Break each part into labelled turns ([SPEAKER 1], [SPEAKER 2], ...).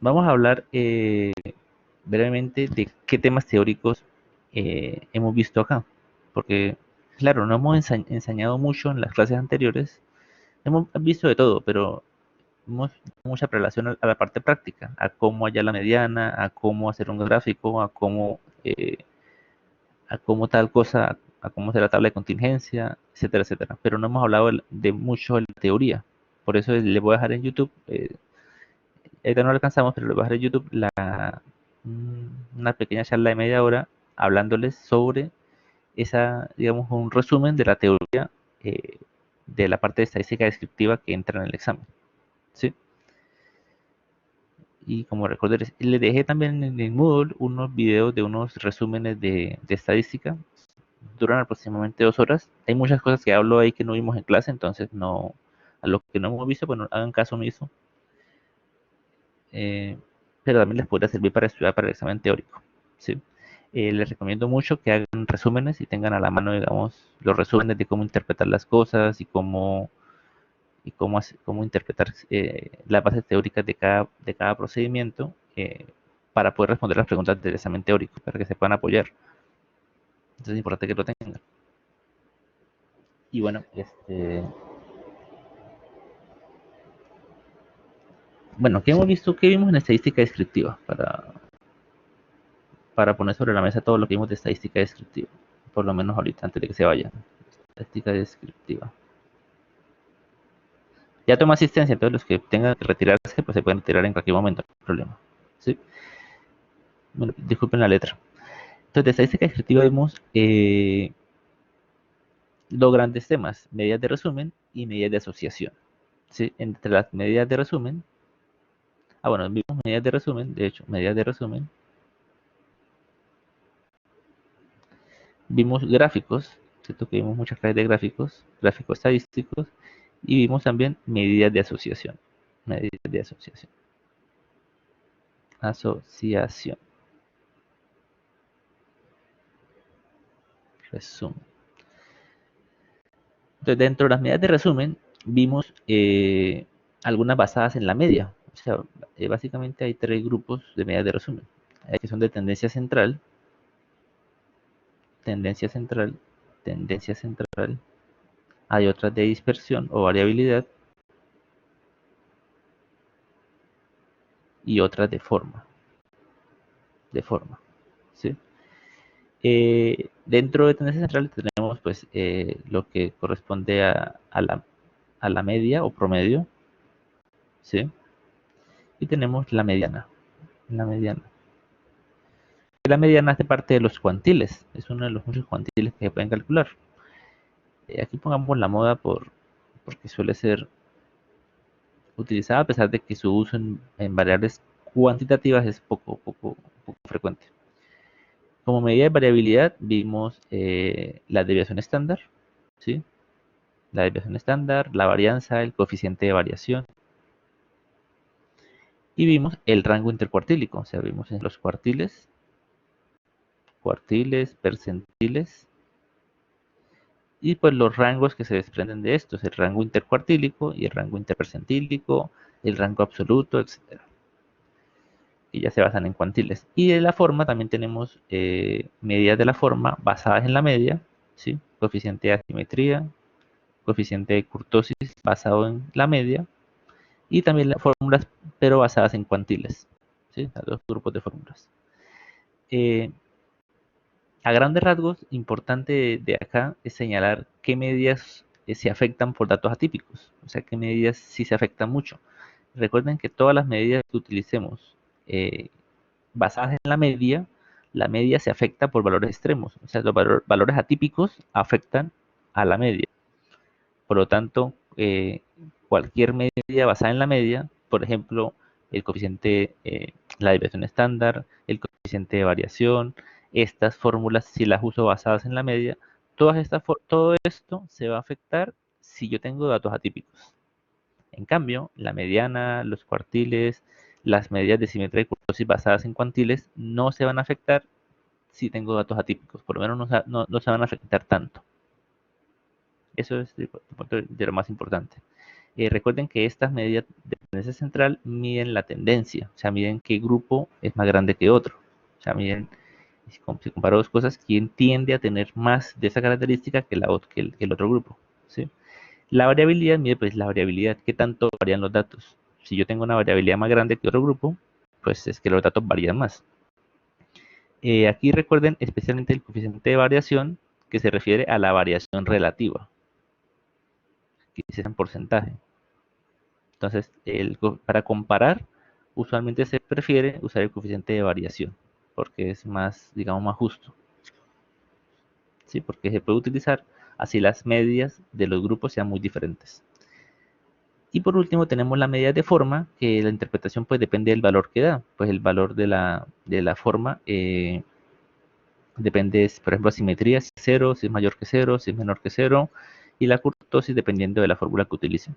[SPEAKER 1] Vamos a hablar brevemente de qué temas teóricos hemos visto acá, porque claro, no hemos enseñado mucho en las clases anteriores, hemos visto de todo, pero hemos mucha relación a la parte práctica, a cómo hallar la mediana, a cómo hacer un gráfico, a cómo tal cosa, a cómo hacer la tabla de contingencia, etcétera, etcétera. Pero no hemos hablado de mucho de la teoría. Por eso le voy a dejar en YouTube, ahorita no lo alcanzamos, pero le voy a dejar en YouTube una pequeña charla de media hora hablándoles sobre esa, digamos, un resumen de la teoría eh, de la parte de estadística descriptiva que entra en el examen. ¿Sí? Y como recordaré, le dejé también en el Moodle unos videos de unos resúmenes de estadística. Duran aproximadamente 2 horas. Hay muchas cosas que hablo ahí que no vimos en clase, entonces no, a lo que no hemos visto, bueno, hagan caso omiso. Eh, pero también les podría servir para estudiar para el examen teórico. ¿Sí? Les recomiendo mucho que hagan resúmenes y tengan a la mano, digamos, los resúmenes de cómo interpretar las cosas cómo interpretar las bases teóricas de cada procedimiento para poder responder las preguntas del examen teórico, para que se puedan apoyar. Entonces es importante que lo tengan. Y bueno, bueno, ¿qué hemos visto? ¿Qué vimos en estadística descriptiva? Para poner sobre la mesa todo lo que vimos de estadística descriptiva. Por lo menos ahorita, antes de que se vayan. Estadística descriptiva. Ya toma asistencia, entonces los que tengan que retirarse, pues se pueden retirar en cualquier momento, no hay problema. ¿Sí? Bueno, disculpen la letra. Entonces, de estadística descriptiva vemos dos grandes temas, medidas de resumen y medidas de asociación. ¿Sí? Entre las medidas de resumen, bueno, vimos medidas de resumen, de hecho, medidas de resumen, vimos gráficos, ¿cierto? Que vimos muchas clases de gráficos, gráficos estadísticos, y vimos también medidas de asociación. Medidas de asociación. Asociación. Resumen. Entonces, dentro de las medidas de resumen, vimos algunas basadas en la media. O sea, básicamente hay tres grupos de medidas de resumen, que son de tendencia central, tendencia central, tendencia central. Hay otras de dispersión o variabilidad y otras de forma, ¿sí? Dentro de tendencia central tenemos pues lo que corresponde a la media o promedio, ¿sí? Y tenemos la mediana. La mediana hace parte de los cuantiles, es uno de los muchos cuantiles que se pueden calcular. Aquí pongamos la moda porque suele ser utilizada a pesar de que su uso en variables cuantitativas es poco frecuente. Como medida de variabilidad vimos la desviación estándar, ¿sí? La desviación estándar, la varianza, el coeficiente de variación. Y vimos el rango intercuartílico, o sea, vimos en los cuartiles, percentiles, y pues los rangos que se desprenden de estos, el rango intercuartílico y el rango interpercentílico, el rango absoluto, etcétera, y ya se basan en cuantiles. Y de la forma también tenemos medidas de la forma basadas en la media, ¿sí? Coeficiente de asimetría, coeficiente de kurtosis basado en la media, y también las fórmulas, pero basadas en cuantiles, ¿sí? Dos grupos de fórmulas. Eh, a grandes rasgos, importante de acá es señalar qué medidas se afectan por datos atípicos, o sea, qué medidas sí se afectan mucho. Recuerden que todas las medidas que utilicemos basadas en la media se afecta por valores extremos, o sea, los valores atípicos afectan a la media. Por lo tanto, cualquier media basada en la media, por ejemplo, el coeficiente, la desviación estándar, el coeficiente de variación, estas fórmulas, si las uso basadas en la media, todo esto se va a afectar si yo tengo datos atípicos. En cambio, la mediana, los cuartiles, las medidas de simetría y kurtosis basadas en cuantiles no se van a afectar si tengo datos atípicos, por lo menos no se van a afectar tanto. Eso es de lo más importante. Recuerden que estas medidas de tendencia central miden la tendencia, o sea, miden qué grupo es más grande que otro. O sea, miden, si comparo dos cosas, quién tiende a tener más de esa característica que el otro grupo. ¿Sí? La variabilidad mide pues la variabilidad, qué tanto varían los datos. Si yo tengo una variabilidad más grande que otro grupo, pues es que los datos varían más. Aquí recuerden especialmente el coeficiente de variación, que se refiere a la variación relativa, que es en porcentaje. Entonces, para comparar, usualmente se prefiere usar el coeficiente de variación, porque es más, digamos, más justo. ¿Sí? Porque se puede utilizar así las medias de los grupos sean muy diferentes. Y por último tenemos la medida de forma, que la interpretación pues depende del valor que da. Pues el valor de la forma depende, por ejemplo, asimetría, si es 0, si es mayor que 0, si es menor que 0, y la kurtosis dependiendo de la fórmula que utilicen.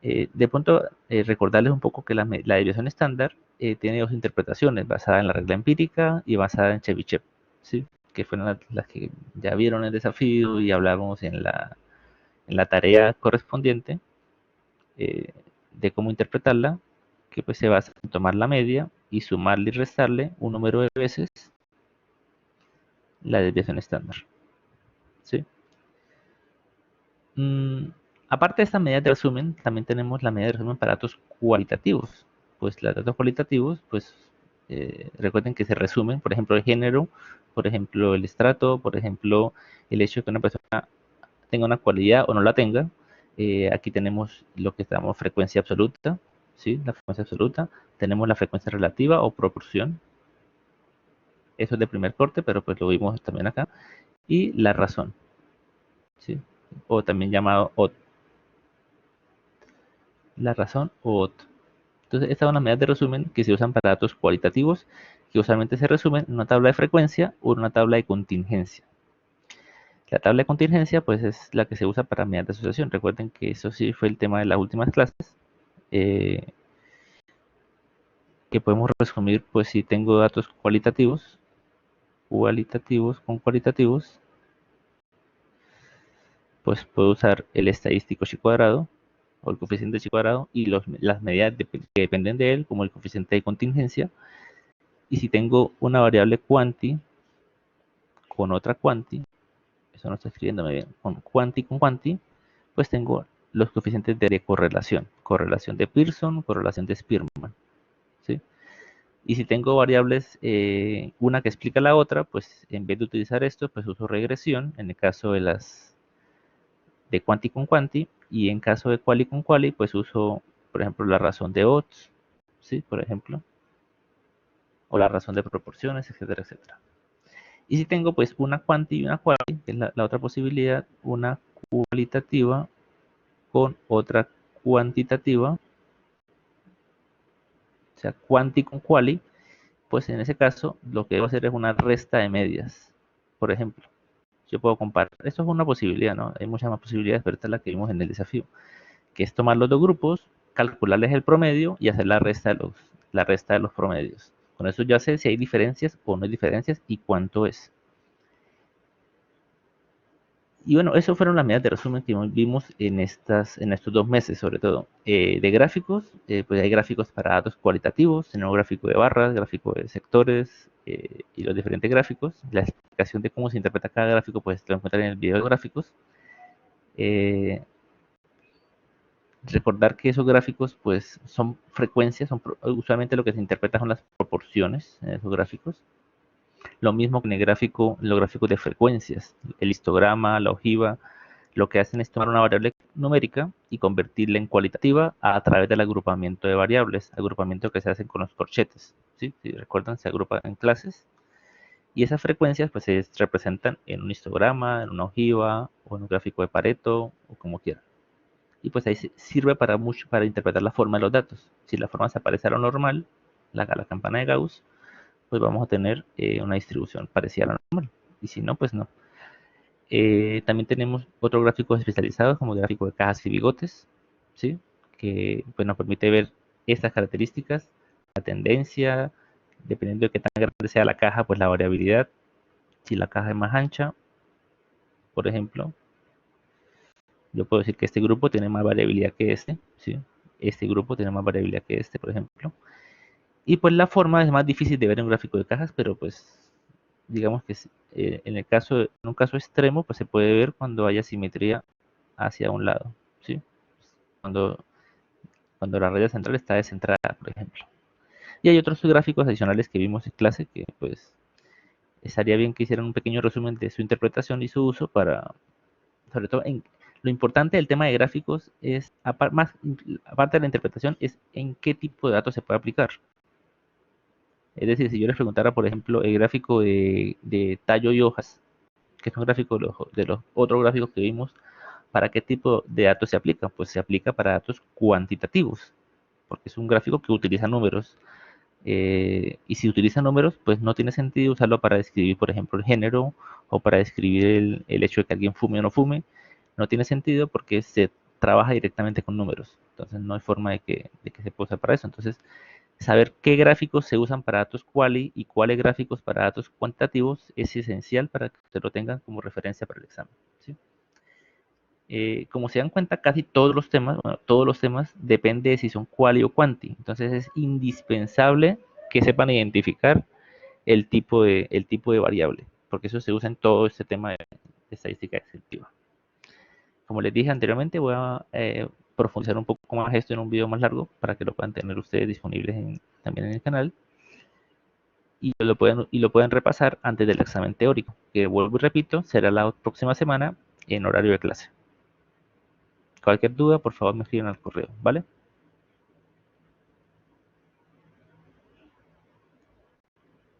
[SPEAKER 1] De pronto, recordarles un poco que la desviación estándar tiene dos interpretaciones, basada en la regla empírica y basada en Chebyshev, ¿sí? Que fueron las que ya vieron el desafío y hablamos en la tarea correspondiente de cómo interpretarla, que pues se basa en tomar la media y sumarle y restarle un número de veces la desviación estándar. ¿Sí? Mm, aparte de esta medida de resumen, también tenemos la medida de resumen para datos cualitativos. Pues los datos cualitativos, pues recuerden que se resumen, por ejemplo, el género, por ejemplo, el estrato, por ejemplo, el hecho de que una persona tenga una cualidad o no la tenga. Aquí tenemos lo que llamamos frecuencia absoluta, ¿sí? La frecuencia absoluta. Tenemos la frecuencia relativa o proporción. Eso es de primer corte, pero pues lo vimos también acá. Y la razón, ¿sí? O también llamado OT. La razón o OT. Entonces, estas son las medidas de resumen que se usan para datos cualitativos, que usualmente se resumen en una tabla de frecuencia o en una tabla de contingencia. La tabla de contingencia, pues, es la que se usa para medidas de asociación. Recuerden que eso sí fue el tema de las últimas clases, eh, que podemos resumir, pues, si tengo datos cualitativos con cualitativos, pues puedo usar el estadístico chi cuadrado o el coeficiente chi cuadrado y las medidas que dependen de él, como el coeficiente de contingencia. Y si tengo una variable quanti con otra quanti, eso no está escribiéndome bien, con quanti, pues tengo los coeficientes de correlación de Pearson, correlación de Spearman, ¿sí? Y si tengo variables, una que explica la otra, pues en vez de utilizar esto, pues uso regresión, en el caso de quanti con quanti, y en caso de quali con quali, pues uso, por ejemplo, la razón de odds, ¿sí? Por ejemplo, o la razón de proporciones, etcétera, etcétera. Y si tengo pues una quanti y una quali, que es la otra posibilidad, una cualitativa con otra cuantitativa, o sea, quanti con quali, pues en ese caso lo que debo hacer es una resta de medias. Por ejemplo, yo puedo comparar, esto es una posibilidad, ¿no? Hay muchas más posibilidades, pero esta es la que vimos en el desafío, que es tomar los dos grupos, calcularles el promedio y hacer la resta de los promedios. Con eso ya sé si hay diferencias o no hay diferencias y cuánto es. Y bueno, eso fueron las medidas de resumen que vimos en estos 2 meses, sobre todo. De gráficos, pues hay gráficos para datos cualitativos, tenemos gráfico de barras, gráfico de sectores y los diferentes gráficos. La explicación de cómo se interpreta cada gráfico, pues lo encuentran en el video de gráficos. Eh, recordar que esos gráficos, pues son frecuencias, usualmente lo que se interpreta son las proporciones en esos gráficos. Lo mismo que en los gráficos de frecuencias, el histograma, la ojiva, lo que hacen es tomar una variable numérica y convertirla en cualitativa a través del agrupamiento de variables, agrupamiento que se hace con los corchetes. ¿Sí? Si recuerdan, se agrupan en clases y esas frecuencias pues se representan en un histograma, en una ojiva o en un gráfico de Pareto o como quieran. Y pues ahí sirve para mucho para interpretar la forma de los datos. Si la forma se parece a lo normal, la campana de Gauss, pues vamos a tener una distribución parecida a la normal. Y si no, pues no. También tenemos otros gráficos especializados como el gráfico de cajas y bigotes, ¿sí? Que pues, nos permite ver estas características, la tendencia, dependiendo de qué tan grande sea la caja, pues la variabilidad. Si la caja es más ancha, por ejemplo, Yo puedo decir que este grupo tiene más variabilidad que este, ¿sí? Este grupo tiene más variabilidad que este, por ejemplo. Y pues la forma es más difícil de ver en un gráfico de cajas, pero pues digamos que en un caso extremo, pues se puede ver cuando haya simetría hacia un lado, ¿sí? Cuando, cuando la raya central está descentrada, por ejemplo. Y hay otros gráficos adicionales que vimos en clase que pues estaría bien que hicieran un pequeño resumen de su interpretación y su uso para, sobre todo, lo importante del tema de gráficos es, aparte de la interpretación, es en qué tipo de datos se puede aplicar. Es decir, si yo les preguntara, por ejemplo, el gráfico de tallo y hojas, que es un gráfico de los otros gráficos que vimos, ¿para qué tipo de datos se aplica? Pues se aplica para datos cuantitativos, porque es un gráfico que utiliza números. Y si utiliza números, pues no tiene sentido usarlo para describir, por ejemplo, el género o para describir el hecho de que alguien fume o no fume. No tiene sentido porque se trabaja directamente con números. Entonces no hay forma de que se pueda usar para eso. Entonces, saber qué gráficos se usan para datos quali y cuáles gráficos para datos cuantitativos es esencial para que usted lo tengan como referencia para el examen, ¿sí? Como se dan cuenta, casi todos los temas, bueno, todos los temas depende de si son quali o quanti. Entonces es indispensable que sepan identificar el tipo de variable, porque eso se usa en todo este tema de estadística descriptiva. Como les dije anteriormente, voy a profundizar un poco más esto en un video más largo para que lo puedan tener ustedes disponibles también en el canal y lo pueden repasar antes del examen teórico, que vuelvo y repito, será la próxima semana en horario de clase. Cualquier duda, por favor, me escriben al correo, ¿vale?